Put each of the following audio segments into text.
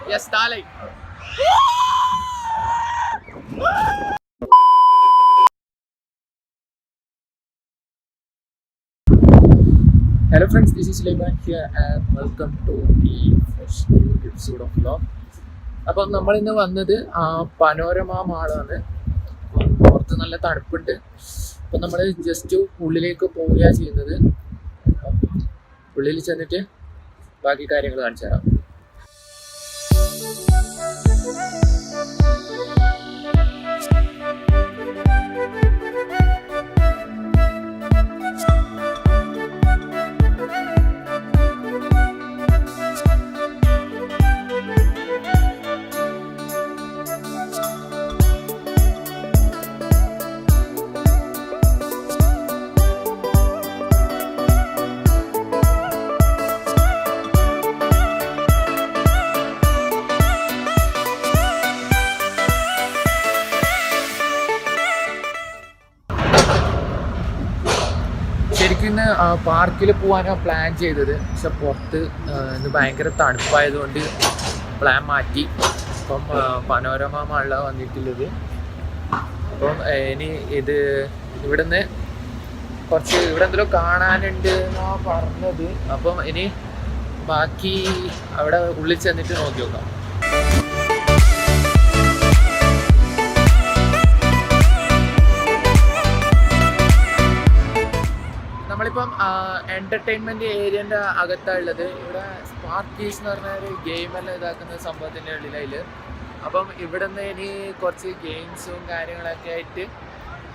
Yes, Starlight. Hello friends, this is Sulaiman here and welcome to the first episode of vlog. അപ്പം നമ്മളിന്ന് വന്നത് panorama മാളാണ്. പുറത്ത് നല്ല തണുപ്പുണ്ട്. അപ്പം നമ്മൾ ജസ്റ്റ് ഉള്ളിലേക്ക് പോവുകയാണ് ചെയ്യുന്നത്. ഉള്ളിൽ ചെന്നിട്ട് ബാക്കി കാര്യങ്ങൾ കാണിച്ചു തരാം. ശരിക്കും ഇന്ന് പാർക്കിൽ പോകാനാണ് പ്ലാൻ ചെയ്തത്. പക്ഷെ പുറത്ത് ഇന്ന് ഭയങ്കര തണുപ്പായതുകൊണ്ട് പ്ലാൻ മാറ്റി. അപ്പം പനോരമ മാളിൽ വന്നിട്ടുള്ളത്. അപ്പം ഇനി ഇത് ഇവിടുന്ന് കുറച്ച് ഇവിടെ എന്തെങ്കിലും കാണാനുണ്ട് എന്നാണ് പറഞ്ഞത്. അപ്പം ഇനി ബാക്കി അവിടെ ഉള്ളിൽ ചെന്നിട്ട് നോക്കി നോക്കാം. നമ്മളിപ്പം എൻ്റർടൈൻമെൻറ്റ് ഏരിയൻ്റെ അകത്താണ് ഉള്ളത്. ഇവിടെ സ്പാർക്കീസ് എന്ന് പറഞ്ഞ ഒരു ഗെയിമെല്ലാം ഇതാക്കുന്ന സംഭവത്തിൻ്റെ ഉള്ളിൽ. അപ്പം ഇവിടെ നിന്ന് ഇനി കുറച്ച് ഗെയിംസും കാര്യങ്ങളൊക്കെ ആയിട്ട്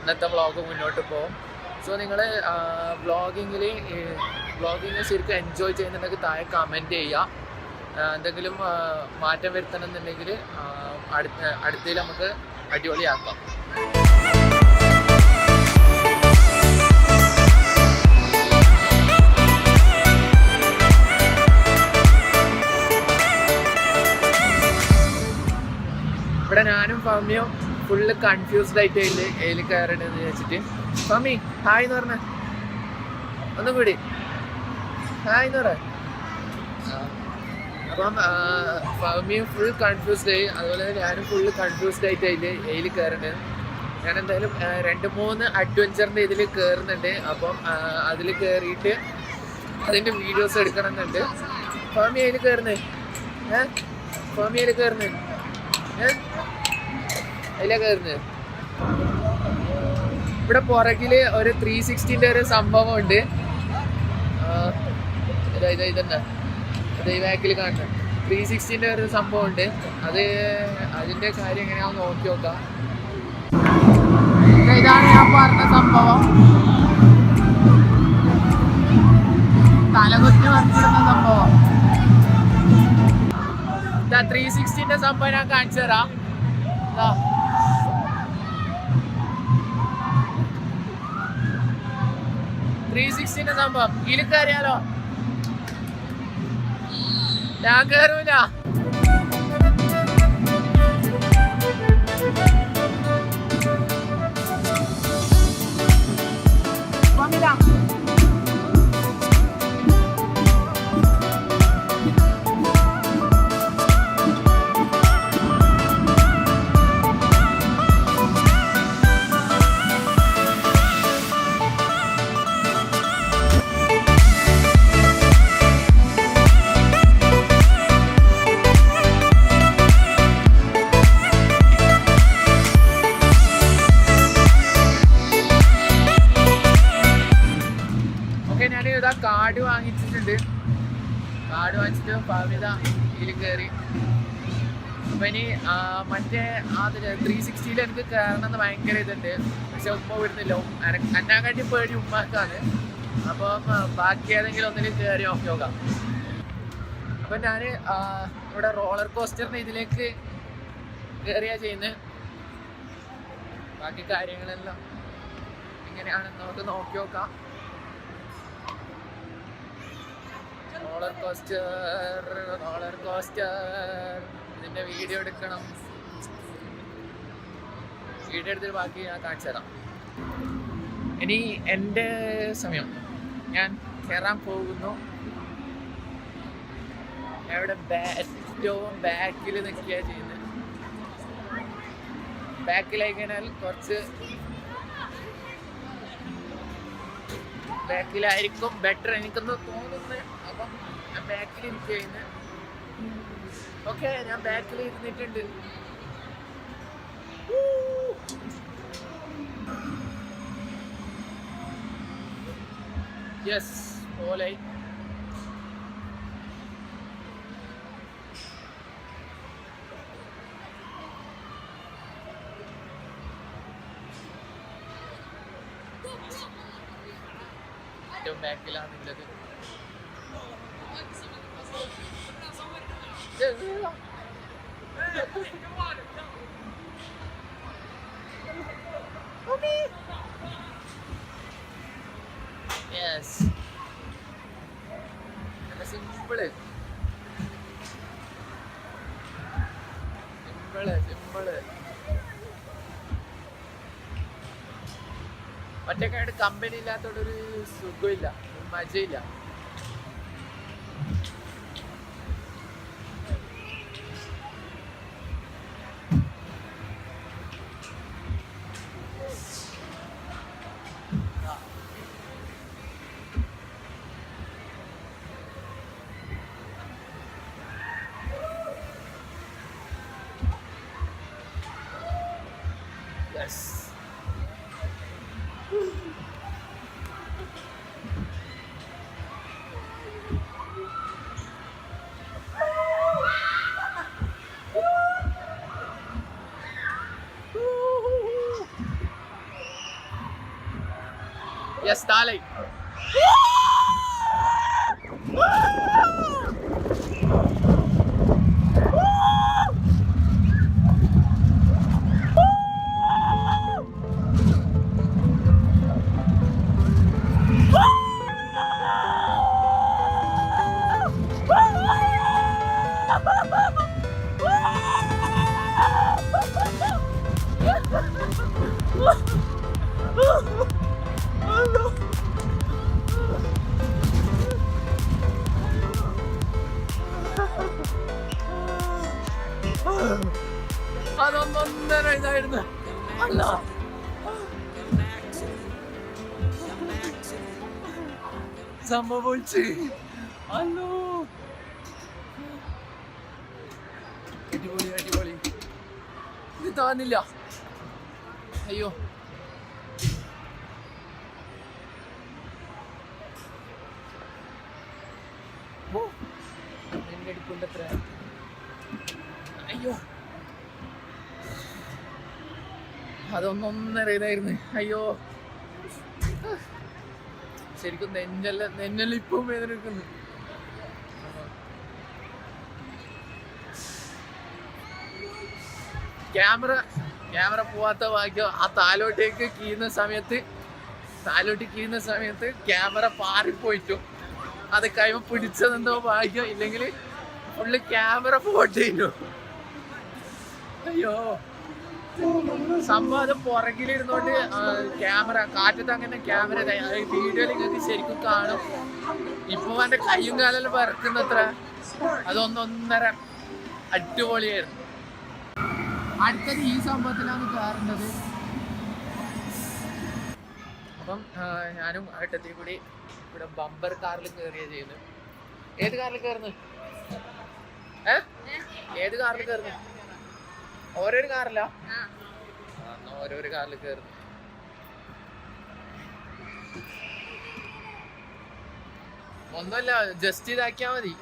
ഇന്നത്തെ വ്ളോഗ് മുന്നോട്ട് പോകും. സോ നിങ്ങൾ വ്ളോഗിങ് ശരിക്കും എൻജോയ് ചെയ്യുന്നുണ്ടെങ്കിൽ താഴെ കമൻറ്റ് ചെയ്യുക. എന്തെങ്കിലും മാറ്റം വരുത്തണം എന്നുണ്ടെങ്കിൽ അടുത്തതിൽ നമുക്ക് അടിപൊളിയാക്കാം. ഇവിടെ ഞാനും ഫമിയും ഫുള്ള് കൺഫ്യൂസ്ഡ് ആയിട്ട് അതിൽ കയറണമെന്ന് വെച്ചിട്ട്. ഫമി ഹായ് എന്ന് പറഞ്ഞ ഒന്നും കൂടി ഹായ് എന്ന് പറ. അപ്പം ഫമിയും ഫുൾ കൺഫ്യൂസ്ഡ് ആയി. അതുപോലെ തന്നെ ഞാനും ഫുള്ള് കൺഫ്യൂസ്ഡ് ആയിട്ട് അതിൽ കയറേണ്ടത്. ഞാൻ എന്തായാലും 2-3 അഡ്വഞ്ചറിൻ്റെ ഇതിൽ കയറുന്നുണ്ട്. അപ്പം അതിൽ കയറിയിട്ട് അതിൻ്റെ വീഡിയോസ് എടുക്കണമെന്നുണ്ട്. ഫമി അതിൽ കയറുന്നേ ഫമി അതിൽ കയറുന്നേ അതിലെ കയറുന്നത്. ഇവിടെ പുറകിൽ ഒരു 360-ൻ്റെ ഒരു സംഭവം ഉണ്ട്. ഇതന്നെ അത് ഈ ബാക്കിൽ കാണുന്നത് 360-ൻ്റെ ഒരു സംഭവം ഉണ്ട്. അതിൻ്റെ കാര്യം എങ്ങനെയാണെന്ന് നോക്കി നോക്കാം. ഇതാണ് ഞാൻ പറഞ്ഞ സംഭവം. തലകുത്തി വന്നിടുന്ന സംഭവം. 360-ൻ്റെ സംഭവം ഞാൻ കാണിച്ചു തരാം. 360-ൻ്റെ സംഭവം ഇതിൽ കയറിയാലോ? ഞാൻ കയറൂല. കാർഡ് വാങ്ങിച്ചിട്ടുണ്ട്. കാർഡ് വാങ്ങിച്ചിട്ട് ഫാമിത ഇതിൽ കയറി. അപ്പം ഇനി മറ്റേ 360-ൽ എനിക്ക് കയറണമെന്ന് ഭയങ്കര ഇതുണ്ട്. പക്ഷെ ഉമ്മ വിടുന്നില്ല. എന്നെക്കാട്ടി പേടി ഉമ്മാക്കാണ്. അപ്പം ബാക്കി ഏതെങ്കിലും ഒന്നിൽ കയറി നോക്കാം. അപ്പം ഞാൻ ഇവിടെ റോളർ കോസ്റ്ററിന് ഇതിലേക്ക് കയറിയാ ചെയ്യുന്നത്. ബാക്കി കാര്യങ്ങളെല്ലാം എങ്ങനെയാണെന്ന് നമുക്ക് നോക്കി നോക്കാം. റോളർ കോസ്റ്റർ ഇതിൻ്റെ വീഡിയോ എടുക്കണം. വീഡിയോ എടുത്തിട്ട് ബാക്കി ഞാൻ കാണിച്ചു തരാം. ഇനി എൻ്റെ സമയം. ഞാൻ കയറാൻ പോകുന്നു. അവിടെ ഏറ്റവും ബാക്കിൽ നിൽക്കുക ചെയ്യുന്നത്. ബാക്കിലായിക്കഴിഞ്ഞാൽ കുറച്ച് ബാക്കിലായിരിക്കും ബെറ്റർ എനിക്കൊന്ന് തോന്നുന്നത്. അപ്പം ഞാൻ ബാക്കിൽ ഇരിക്കുക ചെയ്യുന്നത്. ഓക്കെ, ഞാൻ ബാക്കിൽ ഇരുന്നിട്ടുണ്ട്. യെസ്, പോലായി. ഏറ്റവും ബാക്കിലാണുള്ളത്. Yes, simple simple simple. ഒറ്റക്കായിട്ട് കമ്പനി ഇല്ലാത്തോടൊരു സുഖമില്ല, മജയില്ല. Yes, yes, താലൈ. അതൊന്നൊന്നര ഇതായിരുന്നു. അല്ല, സംഭവിച്ച്. അല്ലോ, അടിപൊളി അടിപൊളി. ഇത് താന്നില്ല. അയ്യോ, എന്റെ അടിക്കൊണ്ടത്ര. അയ്യോ, അതൊന്നൊന്നര ഇതായിരുന്നു. അയ്യോ, ശരിക്കും നെഞ്ഞെല്ലാം ഇപ്പം വേദനിക്കുന്നു. ക്യാമറ പോവാത്ത ഭാഗ്യം. ആ താലോട്ടേക്ക് കീഴുന്ന സമയത്ത് ക്യാമറ പാറിപ്പോയിട്ടു. അത് കൈമ പിടിച്ചതെന്തോ ഭാഗ്യം, ഇല്ലെങ്കിൽ ഫുള്ള് ക്യാമറ പോട്ടേനു. അയ്യോ, സംഭവം പുറകിലിരുന്നോണ്ട് ക്യാമറ കാറ്റത്ത് അങ്ങനെ ക്യാമറ വീഡിയോയിൽ നിങ്ങൾക്ക് ശരിക്കും കാണും. ഇപ്പൊ എന്റെ കയ്യും കാലെല്ലാം വരക്കുന്നത്ര. അതൊന്നൊന്നര അടിപൊളിയായിരുന്നു. അടുത്തത് ഈ സംഭവത്തിലാണ് കയറേണ്ടത്. അപ്പം ഞാനും ഏട്ടത്തിൽ കൂടി ഇവിടെ ബമ്പർ കാറിൽ കയറിയ ചെയ്യുന്നത്. ഏത് കാറിൽ കയറുന്നത്? ഏത് കാറിൽ കയറുന്നത്? ഓരോരു കാറില്ല, ഓരോരു കാറിൽ കയറുന്നു. ഒന്നുമല്ല, ജസ്റ്റ് ഇതാക്കിയാ മതി.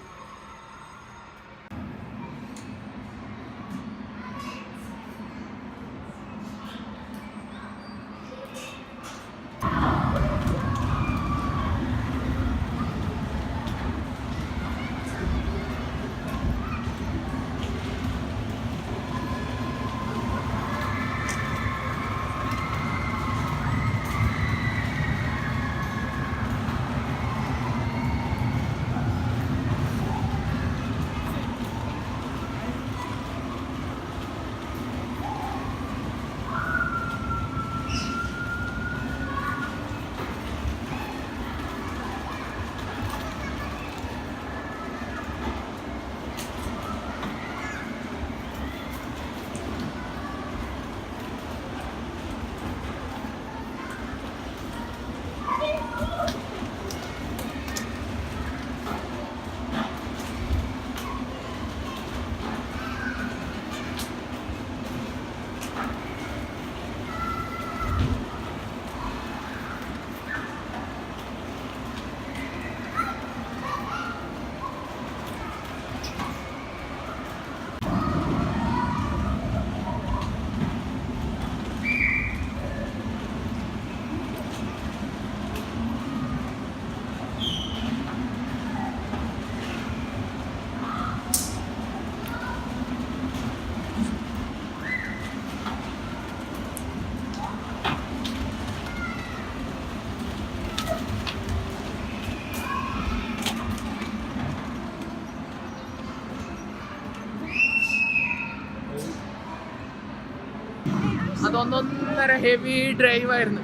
ഒന്നൊന്നര ഹെവി ഡ്രൈവ് ആയിരുന്നു.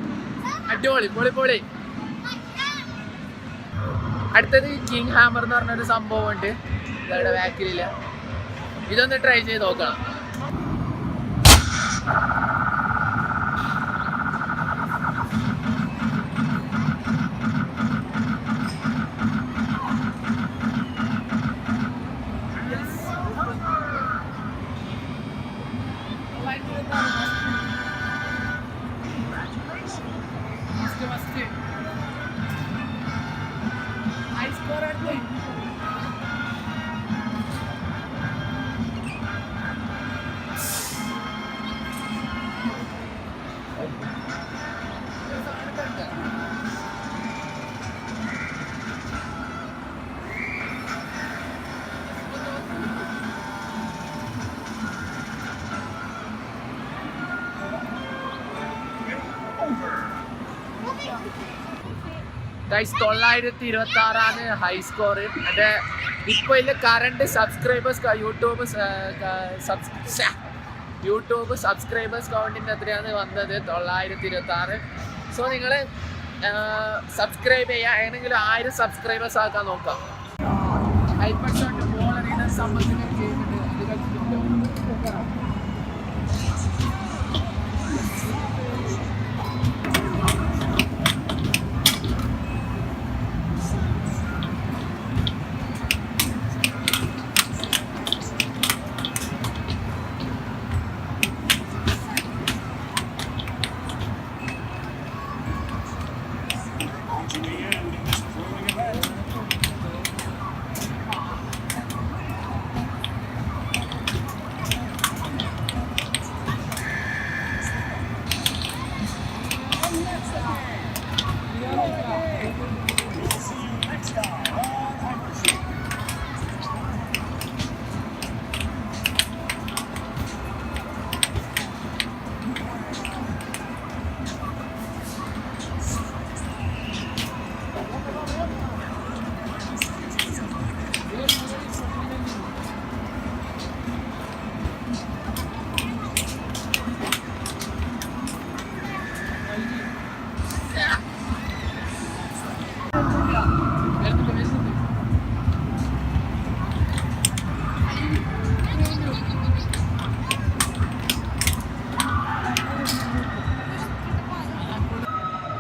അടിപൊളി പൊളി പൊളി. അടുത്തത് കിങ് ഹാമർ എന്ന് പറഞ്ഞൊരു സംഭവം ഉണ്ട്, ഇതവിടെ ബാക്കിലില്ല. ഇതൊന്ന് ട്രൈ ചെയ്ത് നോക്കണം. Guys 926 high score. എൻ്റെ ഇപ്പോൾ ഇതിൽ കറണ്ട് സബ്സ്ക്രൈബേഴ്സ് യൂട്യൂബ് സബ്സ്ക്രൈബേഴ്സ് കൗണ്ടിൻ്റെ എത്രയാണ് വന്നത്? 926. സോ നിങ്ങൾ സബ്സ്ക്രൈബ് ചെയ്യുക. ഏതെങ്കിലും 1000 സബ്സ്ക്രൈബേഴ്സ് ആക്കാൻ നോക്കാം. ഹൈപ്പർഷോട്ട് ബോൾ എറിയുന്ന സംബന്ധിച്ച് ചെയ്യുന്നുണ്ട്. അത് കളിച്ചിട്ടുണ്ട്.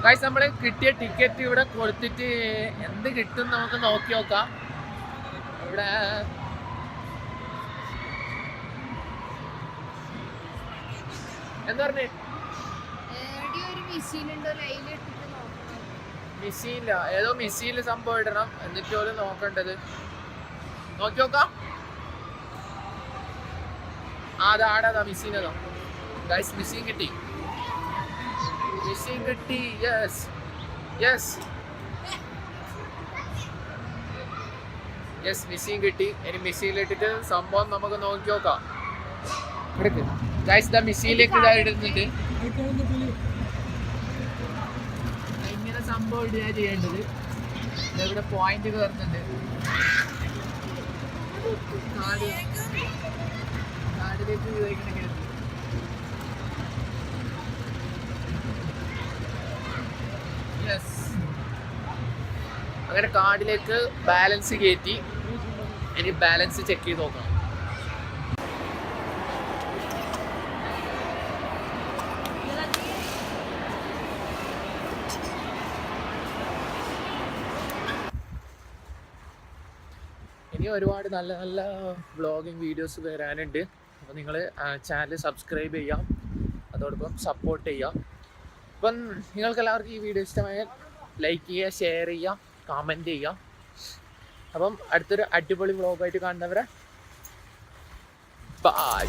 ഗൈസ് നമ്മൾ കിട്ടിയ ടിക്കറ്റ് ഇവിടെ കൊടുത്തിട്ട് എന്ത് കിട്ടും നമുക്ക് നോക്കി നോക്കാം. ഇവിടെ എന്താ പറഞ്ഞേ? മിഷീനില്ല, ഏതോ മിഷീനിൽ സംഭവം ഇടണം, എന്നിട്ട് പോലും നോക്കണ്ടത്. നോക്കി നോക്കാം. അതാടാ മിഷീൻ. അതോ ഗൈസ് മിഷീൻ കിട്ടി. മിഷീൻ കിട്ടി. യെസ് യെസ് യെസ് മിഷീൻ കിട്ടി. ഇനി മിഷീനിലിട്ടിട്ട് സംഭവം നമുക്ക് നോക്കി നോക്കാം. ഗൈസ് ദാ മിഷീനിലേക്ക് ഇതാ ഇടുന്നുണ്ട്. ഇങ്ങനെ സംഭവം ഇടുക ചെയ്യേണ്ടത്. ഇവിടെ പോയിന്റ് കയറുന്നുണ്ട്. നാടിലേക്ക് ഉപയോഗിക്കണമെങ്കിൽ അങ്ങനെ കാർഡിലേക്ക് ബാലൻസ് കയറ്റി. ഇനി ബാലൻസ് ചെക്ക് ചെയ്ത് നോക്കണം. ഇനി ഒരുപാട് നല്ല നല്ല വ്ളോഗിങ് വീഡിയോസ് വരാനുണ്ട്. അപ്പോൾ നിങ്ങൾ ചാനൽ സബ്സ്ക്രൈബ് ചെയ്യാം, അതോടൊപ്പം സപ്പോർട്ട് ചെയ്യാം. അപ്പം നിങ്ങൾക്ക് എല്ലാവർക്കും ഈ വീഡിയോ ഇഷ്ടമായാൽ ലൈക്ക് ചെയ്യുക, ഷെയർ ചെയ്യുക, കമൻറ്റ് ചെയ്യുക. അപ്പം അടുത്തൊരു അടിപൊളി വ്ളോഗായിട്ട് കാണുന്നവരെ ബൈ.